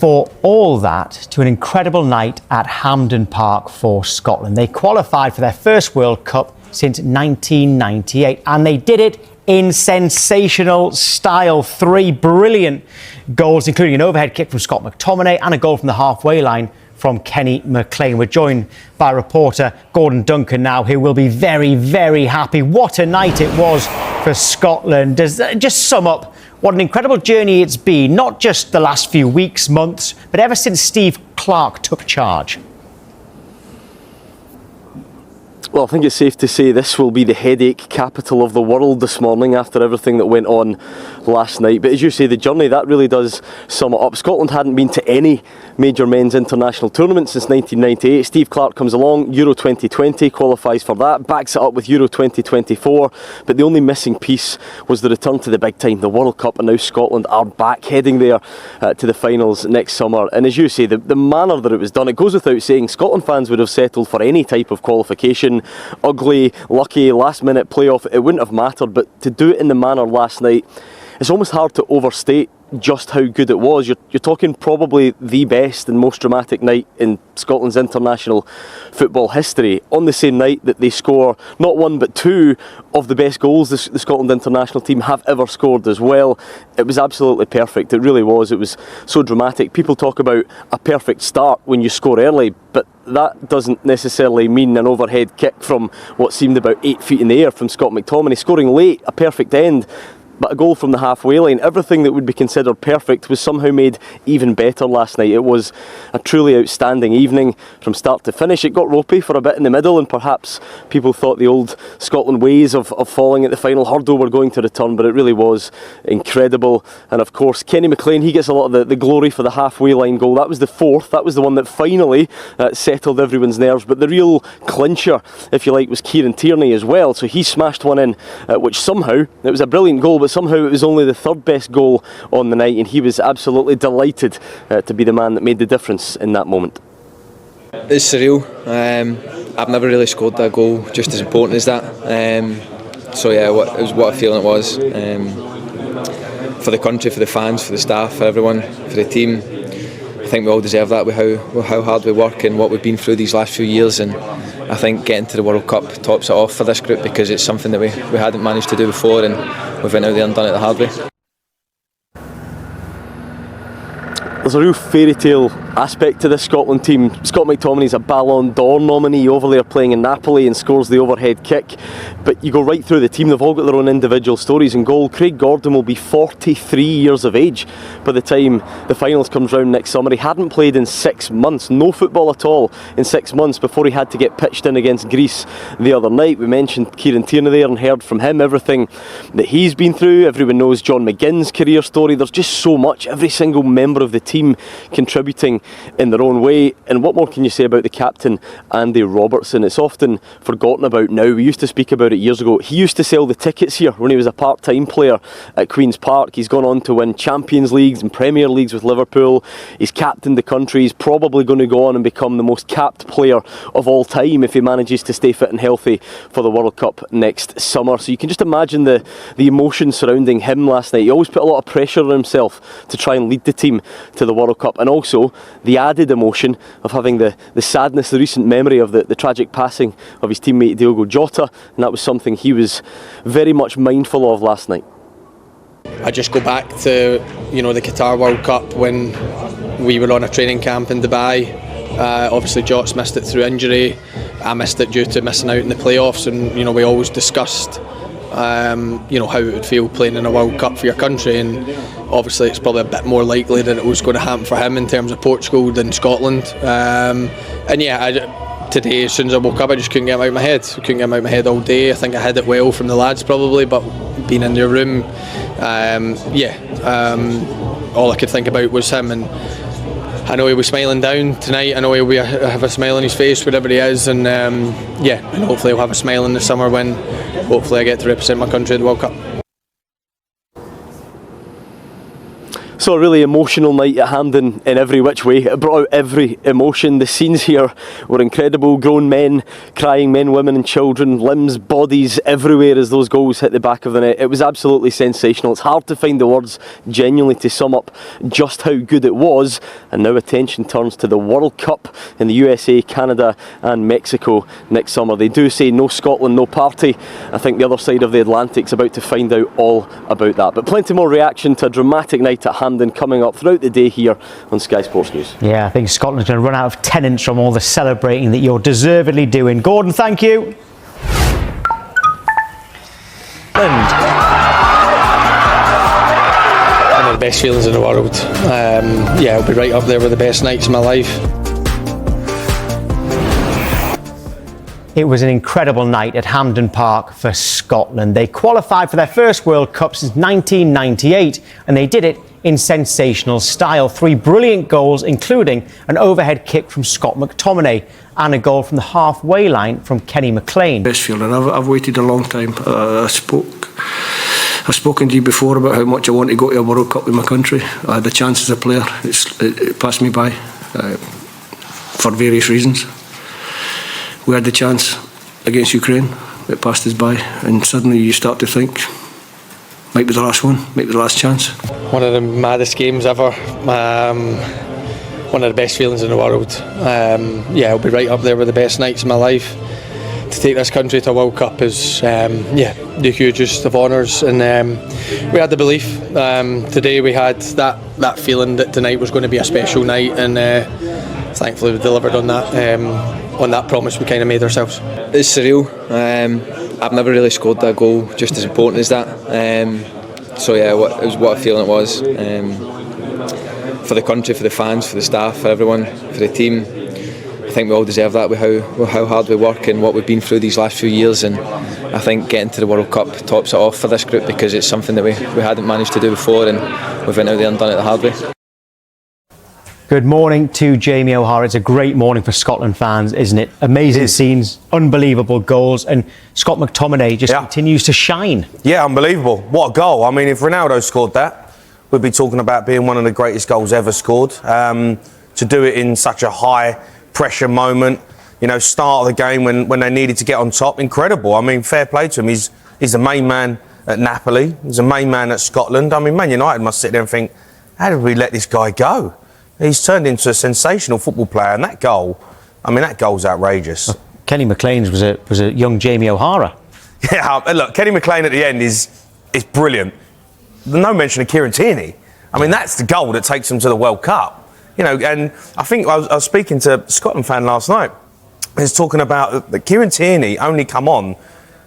for all that to an incredible night at Hampden Park for Scotland. They qualified for their first World Cup since 1998, and they did it in sensational style. 3 brilliant goals, including an overhead kick from Scott McTominay and a goal from the halfway line from Tierney and McLean. We're joined by reporter Gordon Duncan now, who will be very, very happy. What a night it was for Scotland. Does that just sum up what an incredible journey it's been, not just the last few weeks, months, but ever since Steve Clarke took charge? Well, I think it's safe to say this will be the headache capital of the world this morning after everything that went on last night. But as you say, the journey, that really does sum it up. Scotland hadn't been to any major men's international tournament since 1998. Steve Clarke comes along, Euro 2020, qualifies for that, backs it up with Euro 2024. But the only missing piece was the return to the big time, the World Cup, and now Scotland are back heading there to the finals next summer. And as you say, the manner that it was done, it goes without saying, Scotland fans would have settled for any type of qualification. Ugly, lucky, last minute playoff, it wouldn't have mattered, but to do it in the manner last night, it's almost hard to overstate just how good it was. You're talking probably the best and most dramatic night in Scotland's international football history. On the same night that they score not one but 2 of the best goals the Scotland international team have ever scored as well. It was absolutely perfect. It really was. It was so dramatic. People talk about a perfect start when you score early, but that doesn't necessarily mean an overhead kick from what seemed about 8 feet in the air from Scott McTominay. Scoring late, a perfect end. But a goal from the halfway line, everything that would be considered perfect was somehow made even better last night. It was a truly outstanding evening from start to finish. It got ropey for a bit in the middle, and perhaps people thought the old Scotland ways of falling at the final hurdle were going to return, but it really was incredible. And of course, Tierney and McLean, he gets a lot of the glory for the halfway line goal. That was the 4th, that was the one that finally settled everyone's nerves. But the real clincher, if you like, was Kieran Tierney as well. So he smashed one in, which somehow, it was a brilliant goal, but somehow it was only the 3rd best goal on the night, and he was absolutely delighted to be the man that made the difference in that moment. It's surreal. I've never really scored that goal just as important as that. So yeah, it was what a feeling it was. For the country, for the fans, for the staff, for everyone, for the team. I think we all deserve that with how hard we work and what we've been through these last few years, and I think getting to the World Cup tops it off for this group, because it's something that we hadn't managed to do before, and we've went out there and done it the hard way. There's a real fairy tale aspect to this Scotland team. Scott McTominay's a Ballon d'Or nominee over there playing in Napoli and scores the overhead kick. But you go right through the team, they've all got their own individual stories. In goal, Craig Gordon will be 43 years of age by the time the finals comes round next summer. He hadn't played in 6 months, no football at all in 6 months before he had to get pitched in against Greece the other night. We mentioned Kieran Tierney there and heard from him everything that he's been through. Everyone knows John McGinn's career story. There's just so much, every single member of the team contributing in their own way. And what more can you say about the captain, Andy Robertson? It's often forgotten about now. We used to speak about it years ago. He used to sell the tickets here when he was a part-time player at Queen's Park. He's gone on to win Champions Leagues and Premier Leagues with Liverpool. He's captained the country. He's probably going to go on and become the most capped player of all time if he manages to stay fit and healthy for the World Cup next summer. So you can just imagine the emotion surrounding him last night. He always put a lot of pressure on himself to try and lead the team to the World Cup, and also the added emotion of having the sadness, the recent memory of the tragic passing of his teammate Diogo Jota, and that was something he was very much mindful of last night. I just go back to the Qatar World Cup when we were on a training camp in Dubai. Obviously Jots missed it through injury. I missed it due to missing out in the playoffs, and we always discussed how it would feel playing in a World Cup for your country, and obviously it's probably a bit more likely that it was going to happen for him in terms of Portugal than Scotland. Today, as soon as I woke up, I just couldn't get him out of my head. I couldn't get him out of my head all day. I think I hid it well from the lads probably, but being in their room, all I could think about was him, and I know he was smiling down tonight. I know he'll have a smile on his face wherever he is, and and hopefully he'll have a smile in the summer when hopefully I get to represent my country at the World Cup. So a really emotional night at Hampden in every which way. It brought out every emotion. The scenes here were incredible. Grown men crying, men, women and children, limbs, bodies everywhere as those goals hit the back of the net. It was absolutely sensational. It's hard to find the words genuinely to sum up just how good it was. And now attention turns to the World Cup in the USA, Canada and Mexico next summer. They do say no Scotland, no party. I think the other side of the Atlantic's about to find out all about that. But plenty more reaction to a dramatic night at Hampden coming up throughout the day here on Sky Sports News. Yeah, I think Scotland's going to run out of tenants from all the celebrating that you're deservedly doing. Gordon, thank you. One of the best feelings in the world. Yeah, it'll be right up there with the best nights of my life. It was an incredible night at Hampden Park for Scotland. They qualified for their first World Cup since 1998, and they did it in sensational style. 3 brilliant goals, including an overhead kick from Scott McTominay and a goal from the halfway line from Kenny McLean. Best feeling. I've waited a long time. I've spoken to you before about how much I want to go to a World Cup with my country. I had the chance as a player. It passed me by for various reasons. We had the chance against Ukraine. It passed us by, and suddenly you start to think, might be the last one, might be the last chance. One of the maddest games ever. One of the best feelings in the world. Yeah, it'll be right up there with the best nights of my life. To take this country to a World Cup is, the hugest of honours, and we had the belief. Today we had that feeling that tonight was going to be a special night, and thankfully we delivered on that promise we kind of made ourselves. It's surreal. I've never really scored that goal just as important as that. So yeah, it was what a feeling it was. For the country, for the fans, for the staff, for everyone, for the team. I think we all deserve that with how hard we work and what we've been through these last few years, and I think getting to the World Cup tops it off for this group, because it's something that we hadn't managed to do before, and we've went out there and done it the hard way. Good morning to Jamie O'Hara. It's a great morning for Scotland fans, isn't it? Amazing scenes, unbelievable goals, and Scott McTominay just continues to shine. Yeah, unbelievable. What a goal. I mean, if Ronaldo scored that, we'd be talking about being one of the greatest goals ever scored. To do it in such a high pressure moment, start of the game when they needed to get on top, incredible. I mean, fair play to him. He's the main man at Napoli. He's the main man at Scotland. I mean, Man United must sit there and think, how did we let this guy go? He's turned into a sensational football player, and that goal's outrageous. Kenny McLean's was a young Jamie O'Hara. Yeah, look, Kenny McLean at the end is brilliant. No mention of Kieran Tierney. I mean, that's the goal that takes them to the World Cup. And I think I was speaking to a Scotland fan last night. He was talking about that Kieran Tierney only come on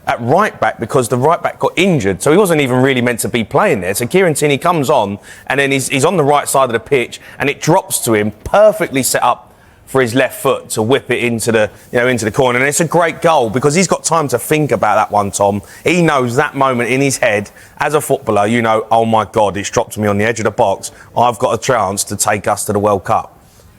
at right back because the right back got injured, so he wasn't even really meant to be playing there. So Kieran Tierney comes on, and then he's on the right side of the pitch, and it drops to him, perfectly set up for his left foot to whip it into the corner. And it's a great goal because he's got time to think about that one, Tom. He knows that moment in his head as a footballer. Oh my God, it's dropped to me on the edge of the box. I've got a chance to take us to the World Cup.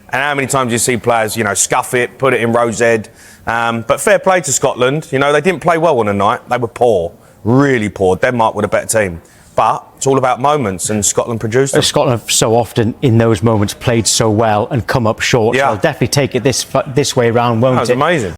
And how many times do you see players, scuff it, put it in rose head? But fair play to Scotland. They didn't play well on the night. They were poor, really poor. Denmark were the better team. But it's all about moments, and Scotland produced them. Scotland have so often, in those moments, played so well and come up short. Yeah. So I'll definitely take it this way around, won't it? That was amazing.